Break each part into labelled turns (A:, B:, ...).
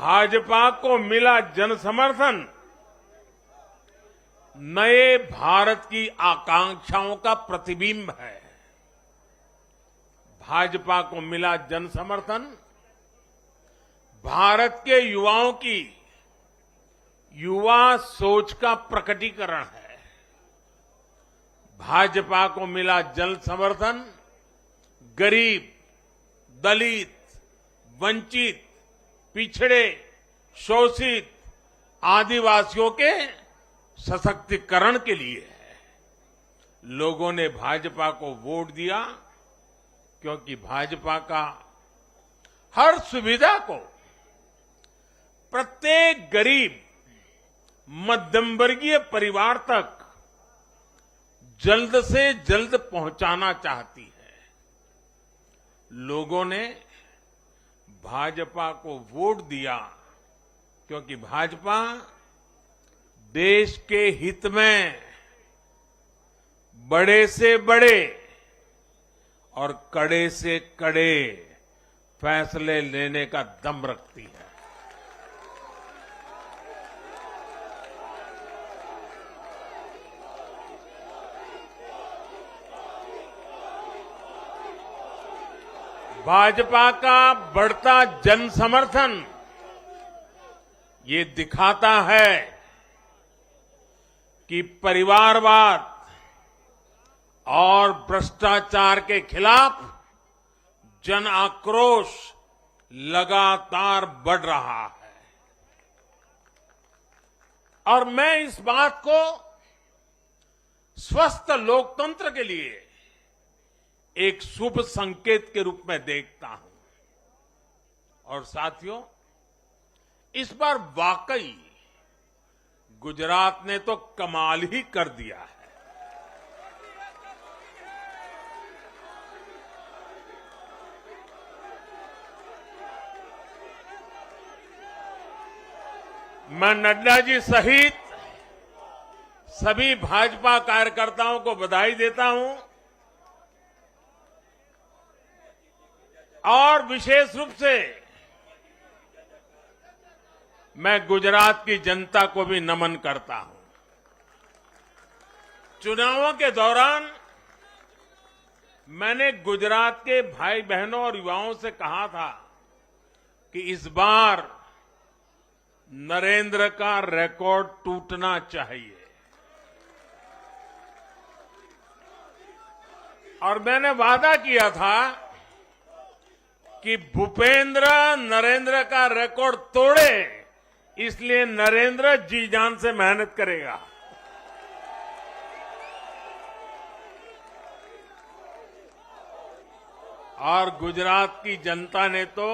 A: भाजपा को मिला जन समर्थन नए भारत की आकांक्षाओं का प्रतिबिंब है। भाजपा को मिला जन समर्थन भारत के युवाओं की युवा सोच का प्रकटीकरण है। भाजपा को मिला जन समर्थन गरीब, दलित, वंचित, पिछड़े, शोषित, आदिवासियों के सशक्तिकरण के लिए है। लोगों ने भाजपा को वोट दिया क्योंकि भाजपा का हर सुविधा को प्रत्येक गरीब, मध्यम वर्गीय परिवार तक जल्द से जल्द पहुंचाना चाहती है। लोगों ने भाजपा को वोट दिया क्योंकि भाजपा देश के हित में बड़े से बड़े और कड़े से कड़े फैसले लेने का दम रखती है। भाजपा का बढ़ता जन समर्थन ये दिखाता है कि परिवारवाद और भ्रष्टाचार के खिलाफ जन आक्रोश लगातार बढ़ रहा है। और मैं इस बात को स्वस्थ लोकतंत्र के लिए एक शुभ संकेत के रूप में देखता हूं। और साथियों, इस बार वाकई गुजरात ने तो कमाल ही कर दिया है। मैं नड्डा जी सहित सभी भाजपा कार्यकर्ताओं को बधाई देता हूं और विशेष रूप से मैं गुजरात की जनता को भी नमन करता हूं। चुनावों के दौरान मैंने गुजरात के भाई बहनों और युवाओं से कहा था कि इस बार नरेंद्र का रिकॉर्ड टूटना चाहिए। और मैंने वादा किया था कि भूपेंद्र नरेंद्र का रिकॉर्ड तोड़े, इसलिए नरेंद्र जी जान से मेहनत करेगा। और गुजरात की जनता ने तो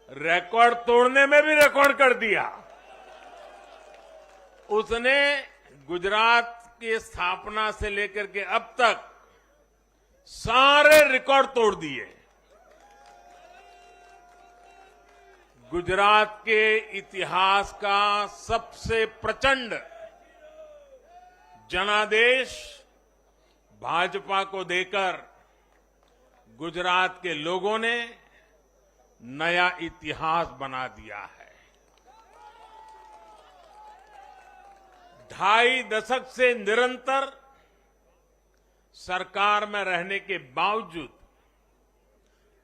A: रिकॉर्ड तोड़ने में भी रिकॉर्ड कर दिया। उसने गुजरात की स्थापना से लेकर के अब तक सारे रिकॉर्ड तोड़ दिए। गुजरात के इतिहास का सबसे प्रचंड जनादेश भाजपा को देकर गुजरात के लोगों ने नया इतिहास बना दिया है। 2.5 दशक से निरंतर सरकार में रहने के बावजूद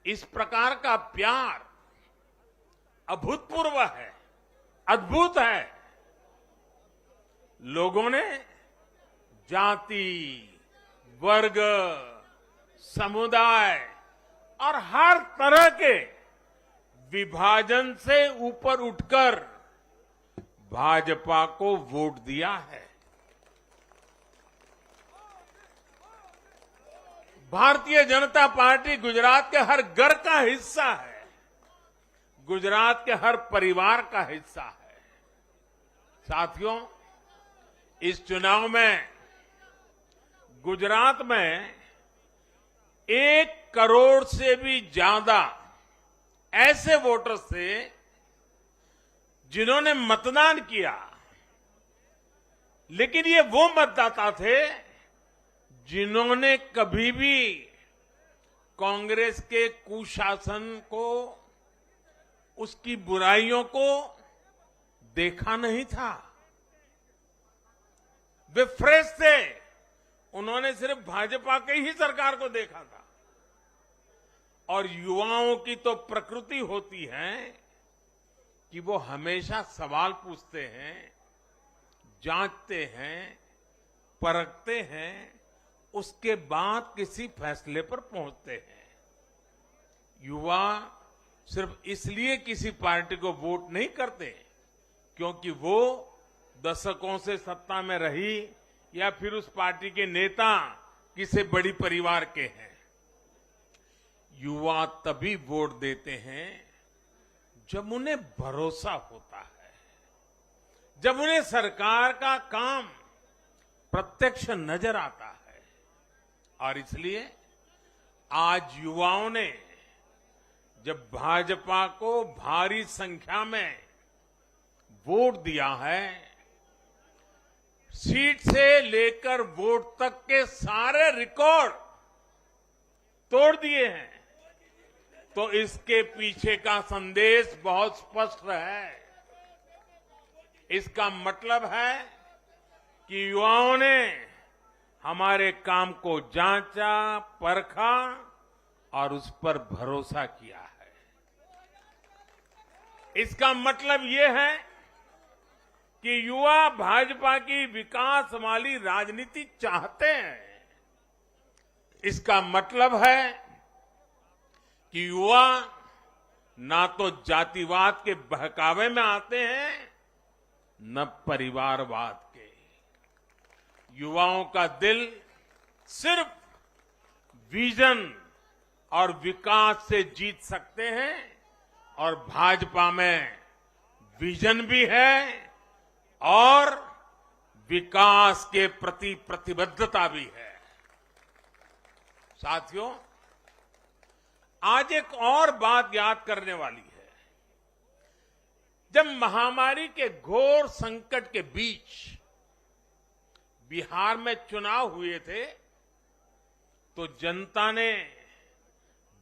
A: इस प्रकार का प्यार अभूतपूर्व है, अद्भुत है। लोगों ने जाति, वर्ग, समुदाय और हर तरह के विभाजन से ऊपर उठकर भाजपा को वोट दिया है। भारतीय जनता पार्टी गुजरात के हर घर का हिस्सा है, गुजरात के हर परिवार का हिस्सा है। साथियों, इस चुनाव में गुजरात में 1 करोड़ से भी ज्यादा ऐसे वोटर्स थे जिन्होंने मतदान किया, लेकिन ये वो मतदाता थे जिन्होंने कभी भी कांग्रेस के कुशासन को उसकी बुराइयों को देखा नहीं था। वे फ्रेश थे, उन्होंने सिर्फ भाजपा की ही सरकार को देखा था। और युवाओं की तो प्रकृति होती है कि वो हमेशा सवाल पूछते हैं, जांचते हैं, परखते हैं, उसके बाद किसी फैसले पर पहुंचते हैं। युवा सिर्फ इसलिए किसी पार्टी को वोट नहीं करते क्योंकि वो दशकों से सत्ता में रही या फिर उस पार्टी के नेता किसी बड़ी परिवार के हैं। युवा तभी वोट देते हैं जब उन्हें भरोसा होता है, जब उन्हें सरकार का काम प्रत्यक्ष नजर आता है। और इसलिए आज युवाओं ने जब भाजपा को भारी संख्या में वोट दिया है, सीट से लेकर वोट तक के सारे रिकॉर्ड तोड़ दिए हैं, तो इसके पीछे का संदेश बहुत स्पष्ट है। इसका मतलब है कि युवाओं ने हमारे काम को जांचा, परखा और उस पर भरोसा किया है। इसका मतलब ये है कि युवा भाजपा की विकास वाली राजनीति चाहते हैं। इसका मतलब है कि युवा ना तो जातिवाद के बहकावे में आते हैं, न परिवारवाद के। युवाओं का दिल सिर्फ विजन और विकास से जीत सकते हैं, और भाजपा में विजन भी है और विकास के प्रति प्रतिबद्धता भी है। साथियों, आज एक और बात याद करने वाली है। जब महामारी के घोर संकट के बीच बिहार में चुनाव हुए थे, तो जनता ने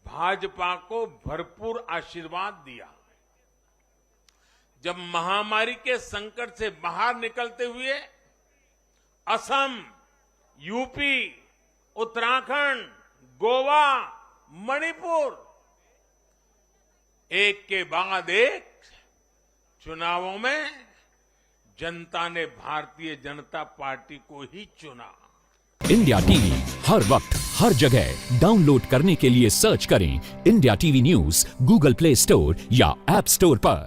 A: भाजपा को भरपूर आशीर्वाद दिया। जब महामारी के संकट से बाहर निकलते हुए असम, यूपी, उत्तराखंड, गोवा, मणिपुर एक के बाद एक चुनावों में जनता ने भारतीय जनता पार्टी को ही चुना।
B: इंडिया टीवी हर वक्त हर जगह डाउनलोड करने के लिए सर्च करें India TV news Google play store या ऐप स्टोर पर।